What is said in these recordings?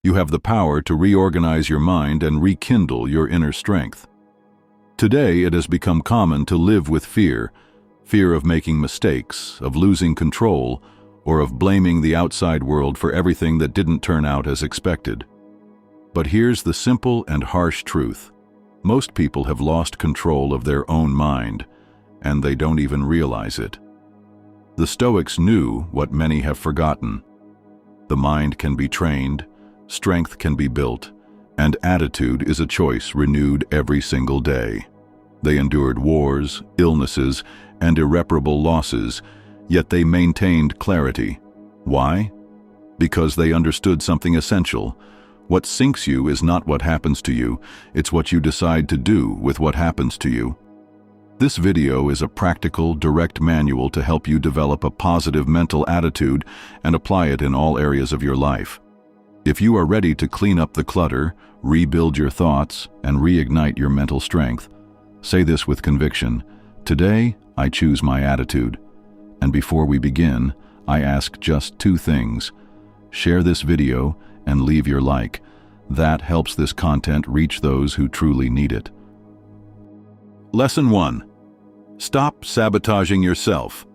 You have the power to reorganize your mind and rekindle your inner strength. Today, it has become common to live with fear of making mistakes, of losing control, or of blaming the outside world for everything that didn't turn out as expected. But here's the simple and harsh truth. Most people have lost control of their own mind, and they don't even realize it. The Stoics knew what many have forgotten. The mind can be trained, strength can be built, and attitude is a choice renewed every single day. They endured wars, illnesses, and irreparable losses, yet they maintained clarity. Why? Because they understood something essential. What sinks you is not what happens to you, it's what you decide to do with what happens to you. This video is a practical, direct manual to help you develop a positive mental attitude and apply it in all areas of your life. If you are ready to clean up the clutter, rebuild your thoughts, and reignite your mental strength, say this with conviction: today, I choose my attitude. And before we begin, I ask just two things. Share this video and leave your like. That helps this content reach those who truly need it. Lesson 1. Stop sabotaging yourself.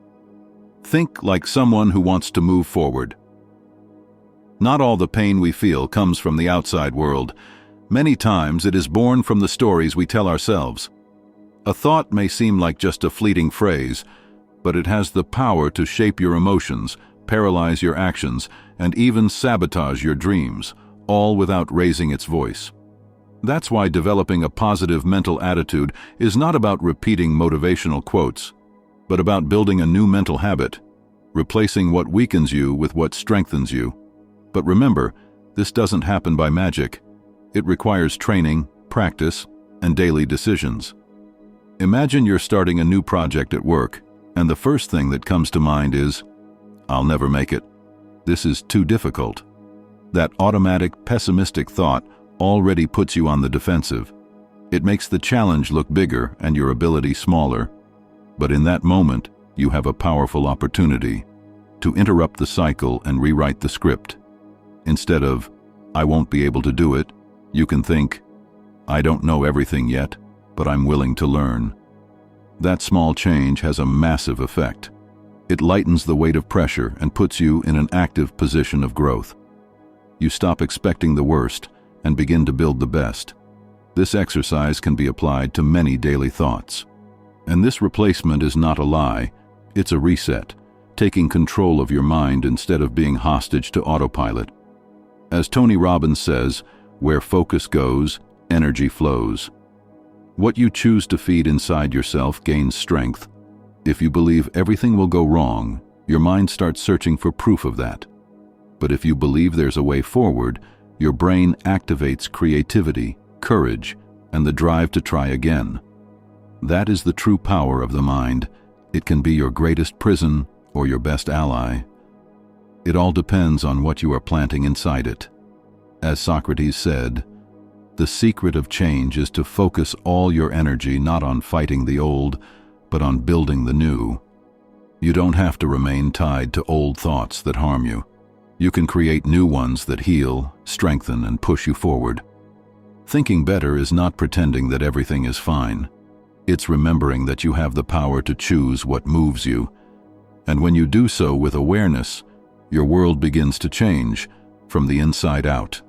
Think like someone who wants to move forward. Not all the pain we feel comes from the outside world. Many times it is born from the stories we tell ourselves. A thought may seem like just a fleeting phrase, but it has the power to shape your emotions, paralyze your actions, and even sabotage your dreams, all without raising its voice. That's why developing a positive mental attitude is not about repeating motivational quotes, but about building a new mental habit, replacing what weakens you with what strengthens you. But remember, this doesn't happen by magic. It requires training, practice, and daily decisions. Imagine you're starting a new project at work, and the first thing that comes to mind is, "I'll never make it. This is too difficult." That automatic, pessimistic thought already puts you on the defensive. It makes the challenge look bigger and your ability smaller. But in that moment, you have a powerful opportunity to interrupt the cycle and rewrite the script. Instead of, "I won't be able to do it," you can think, "I don't know everything yet, but I'm willing to learn." That small change has a massive effect. It lightens the weight of pressure and puts you in an active position of growth. You stop expecting the worst and begin to build the best. This exercise can be applied to many daily thoughts. And this replacement is not a lie, it's a reset, taking control of your mind instead of being hostage to autopilot. As Tony Robbins says, where focus goes, energy flows. What you choose to feed inside yourself gains strength. If you believe everything will go wrong, your mind starts searching for proof of that. But if you believe there's a way forward, your brain activates creativity, courage, and the drive to try again. That is the true power of the mind. It can be your greatest prison or your best ally. It all depends on what you are planting inside it. As Socrates said, the secret of change is to focus all your energy not on fighting the old, but on building the new. You don't have to remain tied to old thoughts that harm you. You can create new ones that heal, strengthen, and push you forward. Thinking better is not pretending that everything is fine. It's remembering that you have the power to choose what moves you. And when you do so with awareness, your world begins to change from the inside out.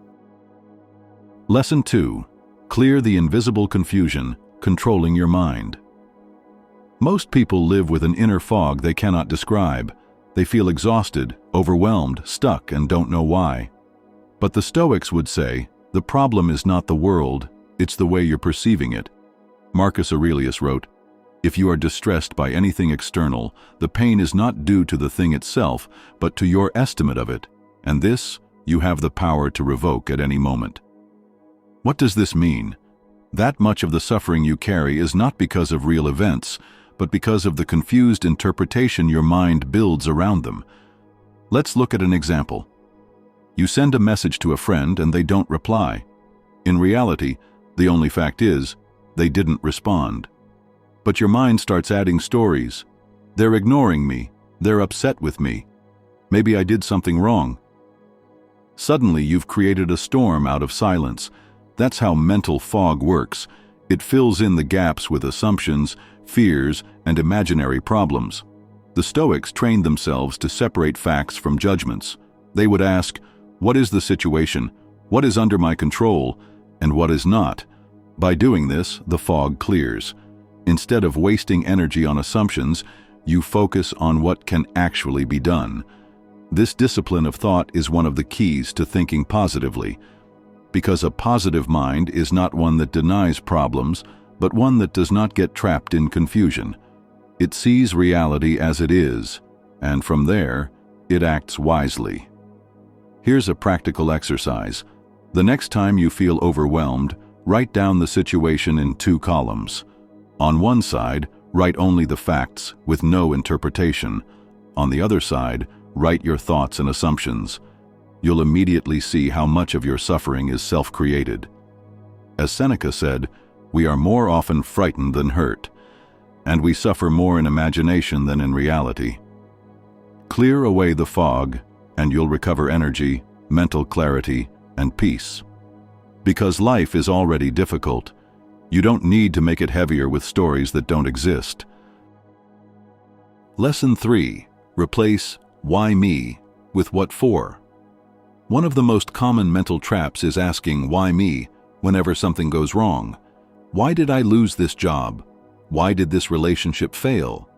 Lesson 2. Clear the invisible confusion, controlling your mind. Most people live with an inner fog they cannot describe. They feel exhausted, overwhelmed, stuck, and don't know why. But the Stoics would say, the problem is not the world, it's the way you're perceiving it. Marcus Aurelius wrote, "If you are distressed by anything external, the pain is not due to the thing itself, but to your estimate of it, and this you have the power to revoke at any moment." What does this mean? That much of the suffering you carry is not because of real events, but because of the confused interpretation your mind builds around them. Let's look at an example. You send a message to a friend and they don't reply. In reality, the only fact is, they didn't respond. But your mind starts adding stories. They're ignoring me. They're upset with me. Maybe I did something wrong. Suddenly you've created a storm out of silence. That's how mental fog works. It fills in the gaps with assumptions, fears, and imaginary problems. The Stoics trained themselves to separate facts from judgments. They would ask, what is the situation? What is under my control? And what is not? By doing this, the fog clears. Instead of wasting energy on assumptions, you focus on what can actually be done. This discipline of thought is one of the keys to thinking positively, because a positive mind is not one that denies problems, but one that does not get trapped in confusion. It sees reality as it is, and from there, it acts wisely. Here's a practical exercise. The next time you feel overwhelmed, write down the situation in 2 columns. On one side, write only the facts with no interpretation. On the other side, write your thoughts and assumptions. You'll immediately see how much of your suffering is self-created. As Seneca said, we are more often frightened than hurt, and we suffer more in imagination than in reality. Clear away the fog, and you'll recover energy, mental clarity, and peace. Because life is already difficult, you don't need to make it heavier with stories that don't exist. Lesson 3. Replace "why me" with "what for." One of the most common mental traps is asking "why me" whenever something goes wrong. Why did I lose this job? Why did this relationship fail?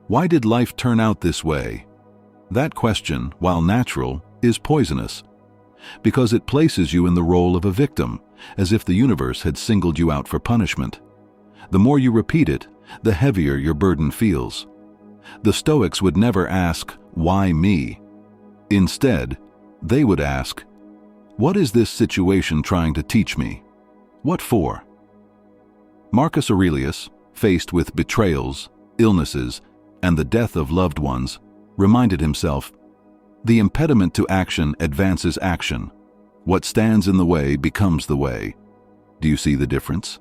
Why did life turn out this way? That question, while natural, is poisonous, because it places you in the role of a victim, as if the universe had singled you out for punishment. The more you repeat it, the heavier your burden feels. The Stoics would never ask, "Why me?" Instead, they would ask, "What is this situation trying to teach me? What for?" Marcus Aurelius, faced with betrayals, illnesses, and the death of loved ones, reminded himself, "The impediment to action advances action. What stands in the way becomes the way." Do you see the difference?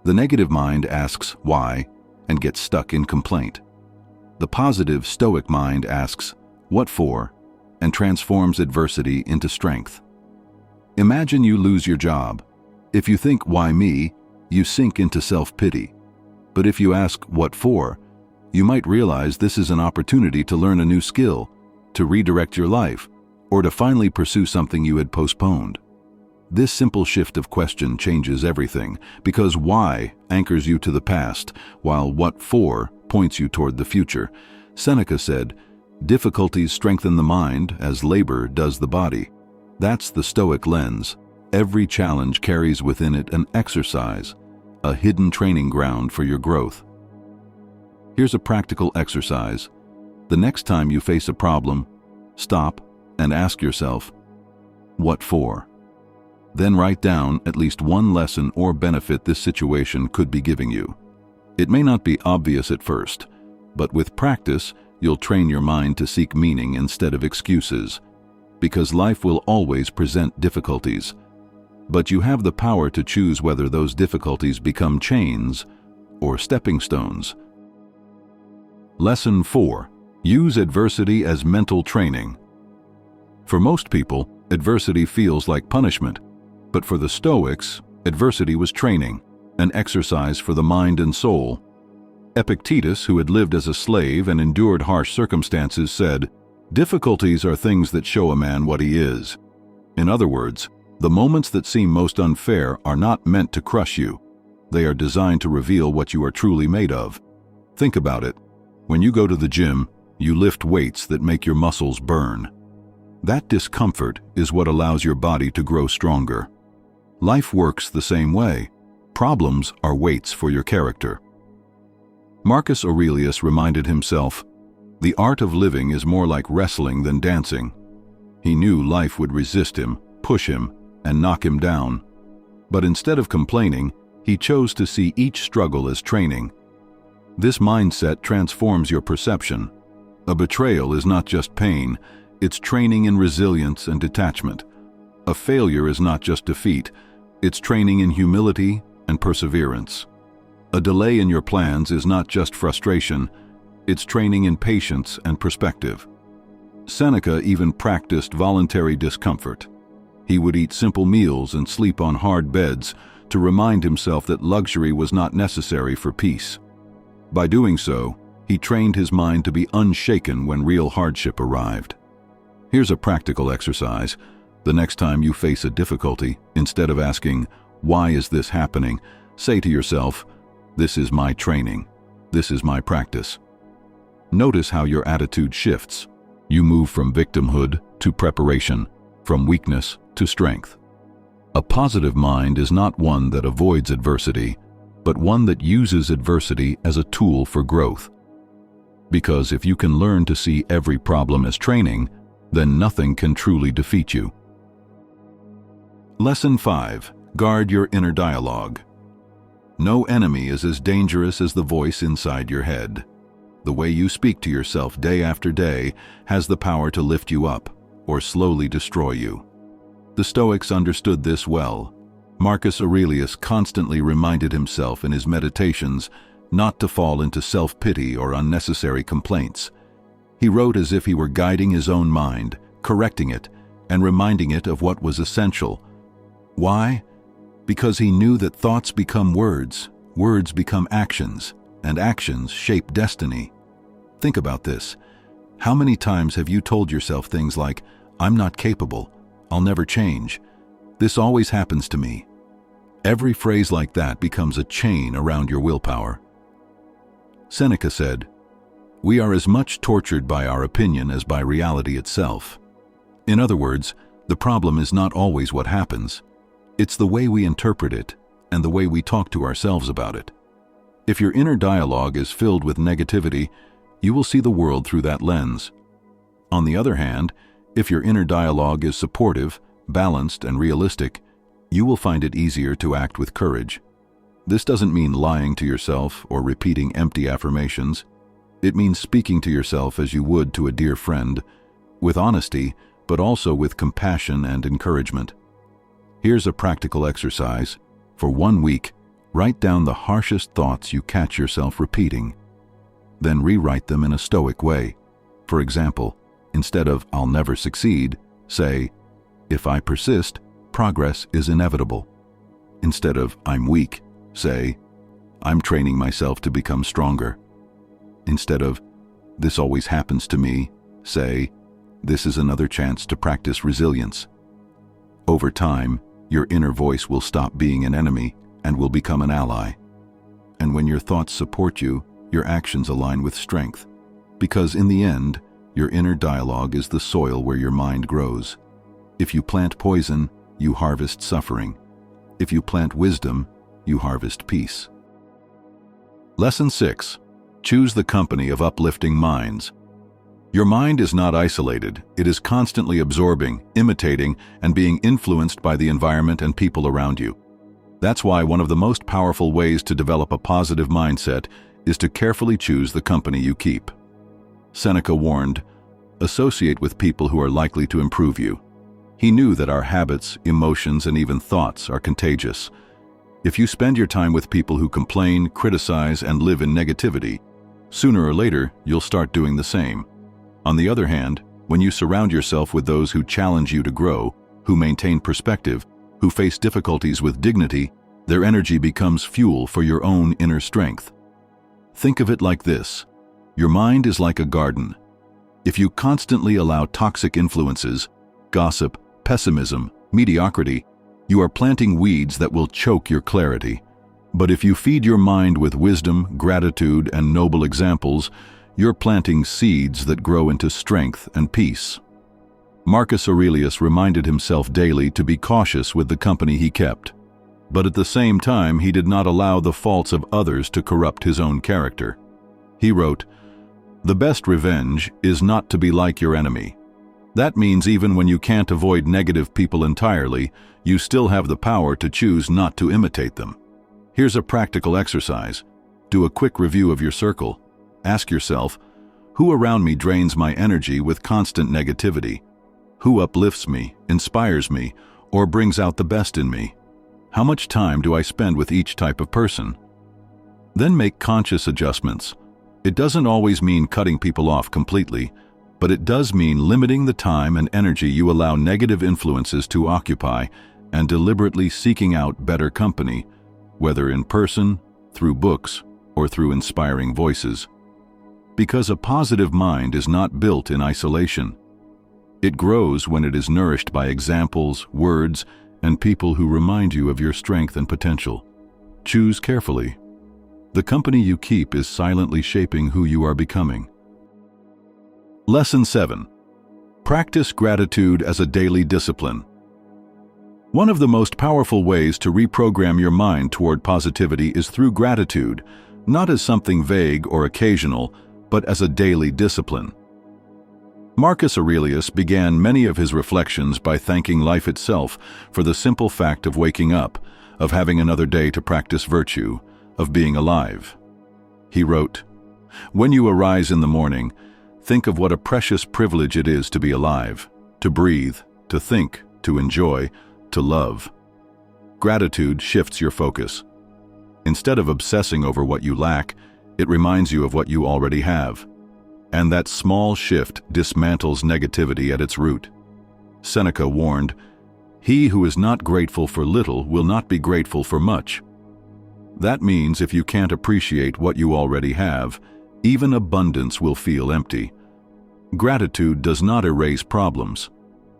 The negative mind asks why and gets stuck in complaint. The positive Stoic mind asks what for and transforms adversity into strength. Imagine you lose your job. If you think "why me," you sink into self-pity. But if you ask "what for," you might realize this is an opportunity to learn a new skill, to redirect your life, or to finally pursue something you had postponed. This simple shift of question changes everything, because "why" anchors you to the past, while "what for" points you toward the future. Seneca said, "Difficulties strengthen the mind as labor does the body." That's the Stoic lens. Every challenge carries within it an exercise, a hidden training ground for your growth. Here's a practical exercise. The next time you face a problem, stop and ask yourself, "What for?" Then write down at least one lesson or benefit this situation could be giving you. It may not be obvious at first, but with practice, you'll train your mind to seek meaning instead of excuses, because life will always present difficulties. But you have the power to choose whether those difficulties become chains or stepping stones. Lesson 4. Use adversity as mental training. For most people, adversity feels like punishment, but for the Stoics, adversity was training, an exercise for the mind and soul. Epictetus, who had lived as a slave and endured harsh circumstances, said, "Difficulties are things that show a man what he is." In other words, the moments that seem most unfair are not meant to crush you. They are designed to reveal what you are truly made of. Think about it. When you go to the gym, you lift weights that make your muscles burn. That discomfort is what allows your body to grow stronger. Life works the same way. Problems are weights for your character. Marcus Aurelius reminded himself, "The art of living is more like wrestling than dancing." He knew life would resist him, push him, and knock him down. But instead of complaining, he chose to see each struggle as training. This mindset transforms your perception. A betrayal is not just pain, it's training in resilience and detachment. A failure is not just defeat, it's training in humility and perseverance. A delay in your plans is not just frustration, it's training in patience and perspective. Seneca even practiced voluntary discomfort. He would eat simple meals and sleep on hard beds to remind himself that luxury was not necessary for peace. By doing so, he trained his mind to be unshaken when real hardship arrived. Here's a practical exercise. The next time you face a difficulty, instead of asking, "Why is this happening?" say to yourself, "This is my training. This is my practice." Notice how your attitude shifts. You move from victimhood to preparation, from weakness to strength. A positive mind is not one that avoids adversity, but one that uses adversity as a tool for growth. Because if you can learn to see every problem as training, then nothing can truly defeat you. Lesson 5. Guard your inner dialogue. No enemy is as dangerous as the voice inside your head. The way you speak to yourself day after day has the power to lift you up or slowly destroy you. The Stoics understood this well. Marcus Aurelius constantly reminded himself in his meditations not to fall into self-pity or unnecessary complaints. He wrote as if he were guiding his own mind, correcting it, and reminding it of what was essential. Why? Because he knew that thoughts become words, words become actions, and actions shape destiny. Think about this. How many times have you told yourself things like, "I'm not capable, I'll never change, this always happens to me"? Every phrase like that becomes a chain around your willpower. Seneca said, "We are as much tortured by our opinion as by reality itself." In other words, the problem is not always what happens. It's the way we interpret it and the way we talk to ourselves about it. If your inner dialogue is filled with negativity, you will see the world through that lens. On the other hand, if your inner dialogue is supportive, balanced, and realistic, you will find it easier to act with courage. This doesn't mean lying to yourself or repeating empty affirmations. It means speaking to yourself as you would to a dear friend, with honesty, but also with compassion and encouragement. Here's a practical exercise. For 1 week, write down the harshest thoughts you catch yourself repeating. Then rewrite them in a Stoic way. For example, instead of "I'll never succeed," say, "If I persist, progress is inevitable." Instead of "I'm weak," say, "I'm training myself to become stronger." Instead of "This always happens to me," say, "This is another chance to practice resilience." Over time, your inner voice will stop being an enemy and will become an ally. And when your thoughts support you, your actions align with strength. Because in the end, your inner dialogue is the soil where your mind grows. If you plant poison, you harvest suffering. If you plant wisdom, you harvest peace. Lesson 6. Choose the company of uplifting minds. Your mind is not isolated. It is constantly absorbing, imitating, and being influenced by the environment and people around you. That's why one of the most powerful ways to develop a positive mindset is to carefully choose the company you keep. Seneca warned, "Associate with people who are likely to improve you." He knew that our habits, emotions, and even thoughts are contagious. If you spend your time with people who complain, criticize, and live in negativity, sooner or later you'll start doing the same. On the other hand, when you surround yourself with those who challenge you to grow, who maintain perspective, who face difficulties with dignity, their energy becomes fuel for your own inner strength. Think of it like this. Your mind is like a garden. If you constantly allow toxic influences, gossip, pessimism, mediocrity, you are planting weeds that will choke your clarity. But if you feed your mind with wisdom, gratitude, and noble examples, you're planting seeds that grow into strength and peace. Marcus Aurelius reminded himself daily to be cautious with the company he kept. But at the same time, he did not allow the faults of others to corrupt his own character. He wrote, "The best revenge is not to be like your enemy." That means even when you can't avoid negative people entirely, you still have the power to choose not to imitate them. Here's a practical exercise. Do a quick review of your circle. Ask yourself, who around me drains my energy with constant negativity? Who uplifts me, inspires me, or brings out the best in me? How much time do I spend with each type of person? Then make conscious adjustments. It doesn't always mean cutting people off completely. but it does mean limiting the time and energy you allow negative influences to occupy and deliberately seeking out better company, whether in person, through books, or through inspiring voices. Because a positive mind is not built in isolation. It grows when it is nourished by examples, words, and people who remind you of your strength and potential. Choose carefully. The company you keep is silently shaping who you are becoming. Lesson 7. Practice gratitude as a daily discipline. One of the most powerful ways to reprogram your mind toward positivity is through gratitude, not as something vague or occasional, but as a daily discipline. Marcus Aurelius began many of his reflections by thanking life itself for the simple fact of waking up, of having another day to practice virtue, of being alive. He wrote, "When you arise in the morning, think of what a precious privilege it is to be alive, to breathe, to think, to enjoy, to love." Gratitude shifts your focus. Instead of obsessing over what you lack, it reminds you of what you already have. And that small shift dismantles negativity at its root. Seneca warned, "He who is not grateful for little will not be grateful for much." That means if you can't appreciate what you already have, even abundance will feel empty. Gratitude does not erase problems.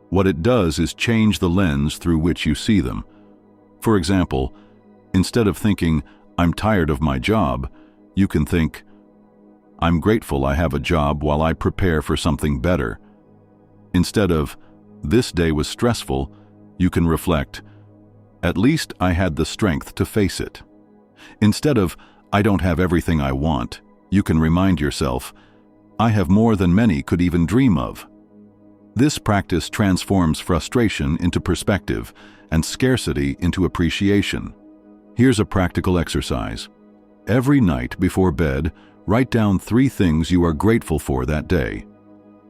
What it does is change the lens through which you see them. For example, instead of thinking, "I'm tired of my job," you can think, "I'm grateful I have a job while I prepare for something better." Instead of, "This day was stressful," you can reflect, "At least I had the strength to face it." Instead of, "I don't have everything I want," you can remind yourself, "I have more than many could even dream of." This practice transforms frustration into perspective and scarcity into appreciation. Here's a practical exercise. Every night before bed, write down 3 things you are grateful for that day.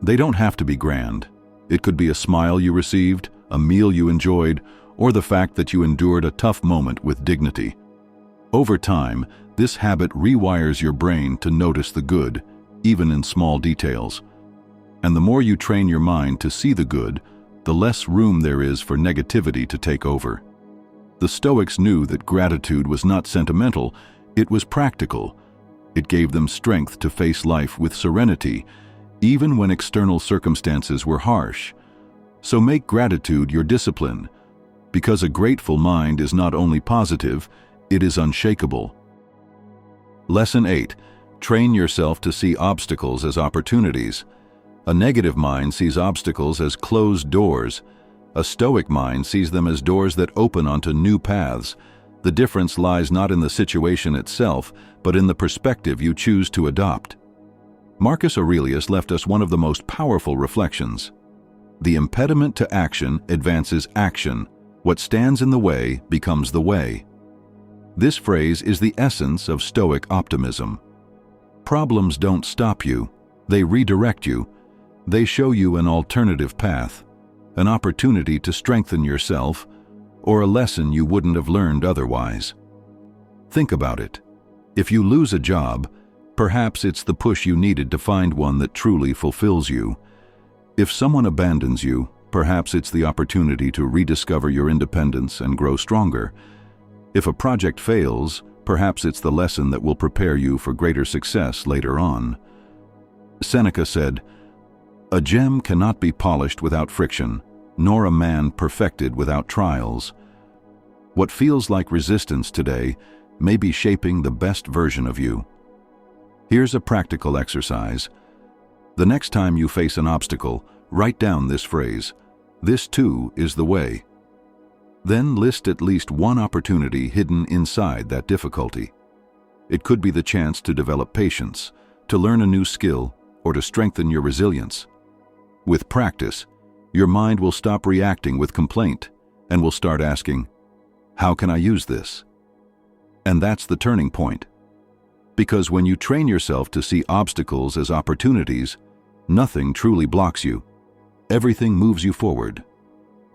They don't have to be grand. It could be a smile you received, a meal you enjoyed, or the fact that you endured a tough moment with dignity. Over time, this habit rewires your brain to notice the good, even in small details. And the more you train your mind to see the good, the less room there is for negativity to take over. The Stoics knew that gratitude was not sentimental, it was practical. It gave them strength to face life with serenity, even when external circumstances were harsh. So make gratitude your discipline, because a grateful mind is not only positive, it is unshakable. Lesson 8. Train yourself to see obstacles as opportunities. A negative mind sees obstacles as closed doors. A Stoic mind sees them as doors that open onto new paths. The difference lies not in the situation itself, but in the perspective you choose to adopt. Marcus Aurelius left us one of the most powerful reflections. The impediment to action advances action. What stands in the way becomes the way. This phrase is the essence of Stoic optimism. Problems don't stop you, they redirect you. They show you an alternative path, an opportunity to strengthen yourself, or a lesson you wouldn't have learned otherwise. Think about it. If you lose a job, perhaps it's the push you needed to find one that truly fulfills you. If someone abandons you, perhaps it's the opportunity to rediscover your independence and grow stronger. If a project fails, perhaps it's the lesson that will prepare you for greater success later on. Seneca said, "A gem cannot be polished without friction, nor a man perfected without trials." What feels like resistance today may be shaping the best version of you. Here's a practical exercise. The next time you face an obstacle, write down this phrase, "This too is the way." Then list at least one opportunity hidden inside that difficulty. It could be the chance to develop patience, to learn a new skill, or to strengthen your resilience. With practice, your mind will stop reacting with complaint and will start asking, "How can I use this?" And that's the turning point. Because when you train yourself to see obstacles as opportunities, nothing truly blocks you. Everything moves you forward.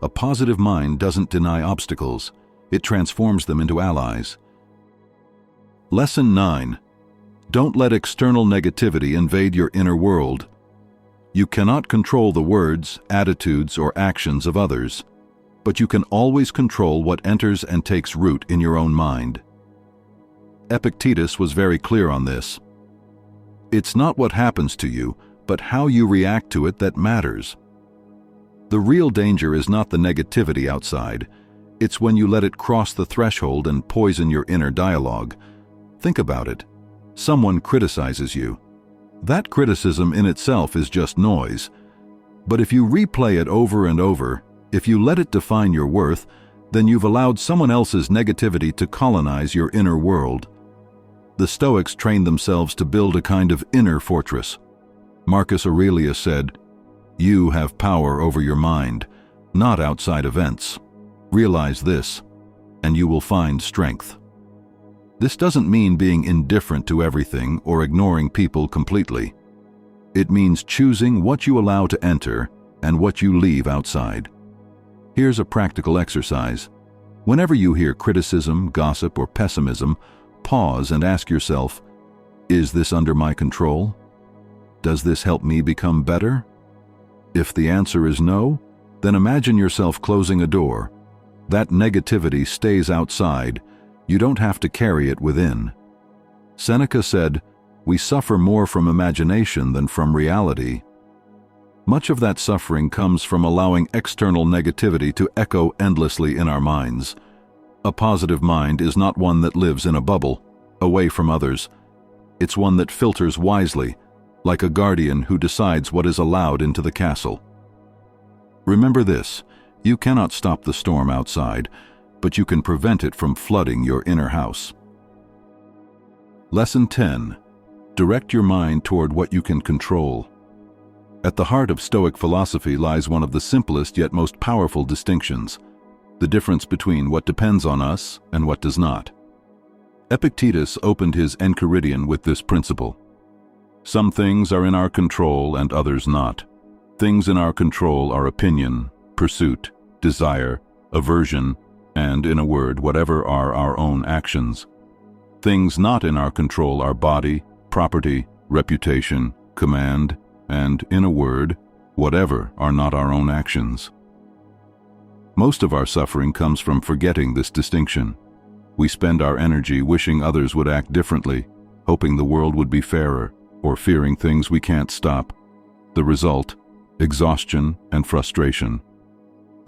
A positive mind doesn't deny obstacles, it transforms them into allies. Lesson 9. Don't let external negativity invade your inner world. You cannot control the words, attitudes, or actions of others, but you can always control what enters and takes root in your own mind. Epictetus was very clear on this. It's not what happens to you, but how you react to it that matters. The real danger is not the negativity outside. It's when you let it cross the threshold and poison your inner dialogue. Think about it. Someone criticizes you. That criticism in itself is just noise. But if you replay it over and over, if you let it define your worth, then you've allowed someone else's negativity to colonize your inner world. The Stoics trained themselves to build a kind of inner fortress. Marcus Aurelius said, "You have power over your mind, not outside events. Realize this, and you will find strength." This doesn't mean being indifferent to everything or ignoring people completely. It means choosing what you allow to enter and what you leave outside. Here's a practical exercise. Whenever you hear criticism, gossip, or pessimism, pause and ask yourself, is this under my control? Does this help me become better? If the answer is no, then imagine yourself closing a door. That negativity stays outside. You don't have to carry it within. Seneca said, "We suffer more from imagination than from reality." Much of that suffering comes from allowing external negativity to echo endlessly in our minds. A positive mind is not one that lives in a bubble, away from others. It's one that filters wisely, like a guardian who decides what is allowed into the castle. Remember this, you cannot stop the storm outside, but you can prevent it from flooding your inner house. Lesson 10. Direct your mind toward what you can control. At the heart of Stoic philosophy lies one of the simplest yet most powerful distinctions, the difference between what depends on us and what does not. Epictetus opened his Enchiridion with this principle. Some things are in our control and others not. Things in our control are opinion, pursuit, desire, aversion, and, in a word, whatever are our own actions. Things not in our control are body, property, reputation, command, and, in a word, whatever are not our own actions. Most of our suffering comes from forgetting this distinction. We spend our energy wishing others would act differently, hoping the world would be fairer, or fearing things we can't stop. The result, exhaustion and frustration.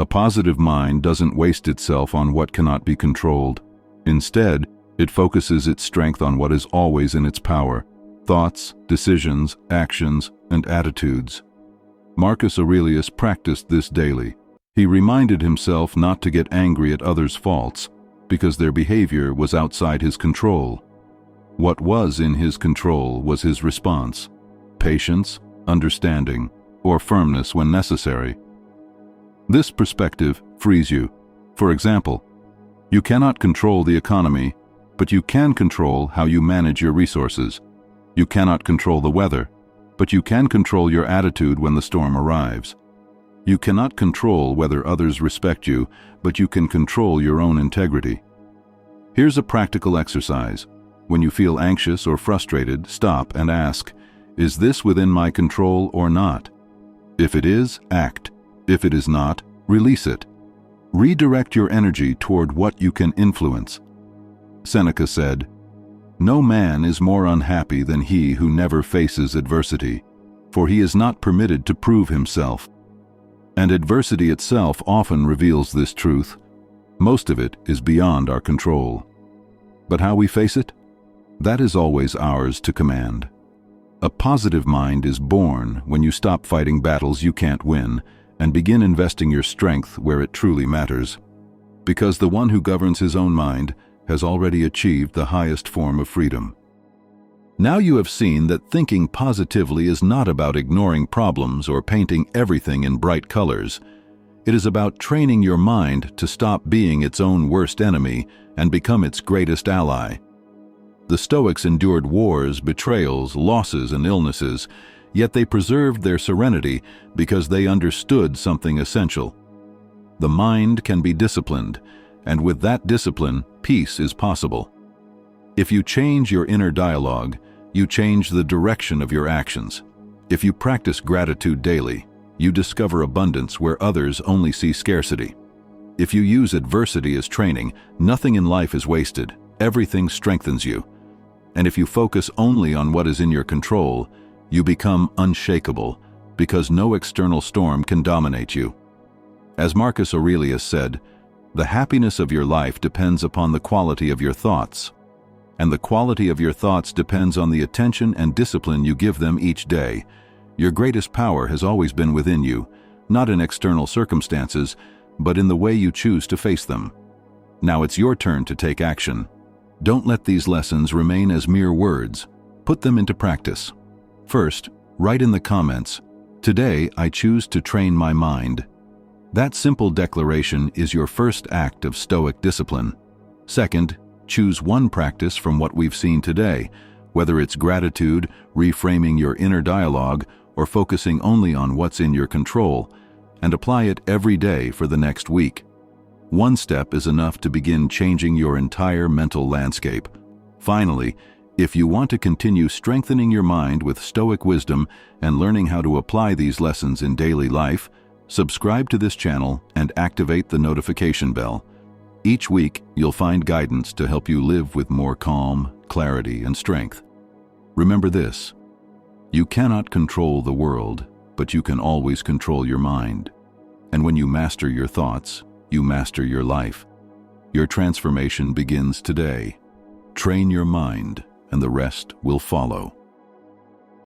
A positive mind doesn't waste itself on what cannot be controlled. Instead, it focuses its strength on what is always in its power: thoughts, decisions, actions, and attitudes. Marcus Aurelius practiced this daily. He reminded himself not to get angry at others' faults, because their behavior was outside his control. What was in his control was his response: patience, understanding, or firmness when necessary. This perspective frees you. For example, you cannot control the economy, but you can control how you manage your resources. You cannot control the weather, but you can control your attitude when the storm arrives. You cannot control whether others respect you, but you can control your own integrity. Here's a practical exercise. When you feel anxious or frustrated, stop and ask, is this within my control or not? If it is, act. If it is not, release it. Redirect your energy toward what you can influence. Seneca said, "No man is more unhappy than he who never faces adversity, for he is not permitted to prove himself." And adversity itself often reveals this truth. Most of it is beyond our control. But how we face it? That is always ours to command. A positive mind is born when you stop fighting battles you can't win and begin investing your strength where it truly matters. Because the one who governs his own mind has already achieved the highest form of freedom. Now you have seen that thinking positively is not about ignoring problems or painting everything in bright colors. It is about training your mind to stop being its own worst enemy and become its greatest ally. The Stoics endured wars, betrayals, losses, and illnesses, yet they preserved their serenity because they understood something essential. The mind can be disciplined, and with that discipline, peace is possible. If you change your inner dialogue, you change the direction of your actions. If you practice gratitude daily, you discover abundance where others only see scarcity. If you use adversity as training, nothing in life is wasted. Everything strengthens you. And if you focus only on what is in your control, you become unshakable, because no external storm can dominate you. As Marcus Aurelius said, "The happiness of your life depends upon the quality of your thoughts, and the quality of your thoughts depends on the attention and discipline you give them each day." Your greatest power has always been within you, not in external circumstances, but in the way you choose to face them. Now it's your turn to take action. Don't let these lessons remain as mere words. Put them into practice. First, write in the comments, "Today I choose to train my mind." That simple declaration is your first act of Stoic discipline. Second, choose one practice from what we've seen today, whether it's gratitude, reframing your inner dialogue, or focusing only on what's in your control, and apply it every day for the next week. One step is enough to begin changing your entire mental landscape. Finally, if you want to continue strengthening your mind with Stoic wisdom and learning how to apply these lessons in daily life, subscribe to this channel and activate the notification bell. Each week, you'll find guidance to help you live with more calm, clarity, and strength. Remember this: you cannot control the world, but you can always control your mind. And when you master your thoughts, you master your life. Your transformation begins today. Train your mind, and the rest will follow.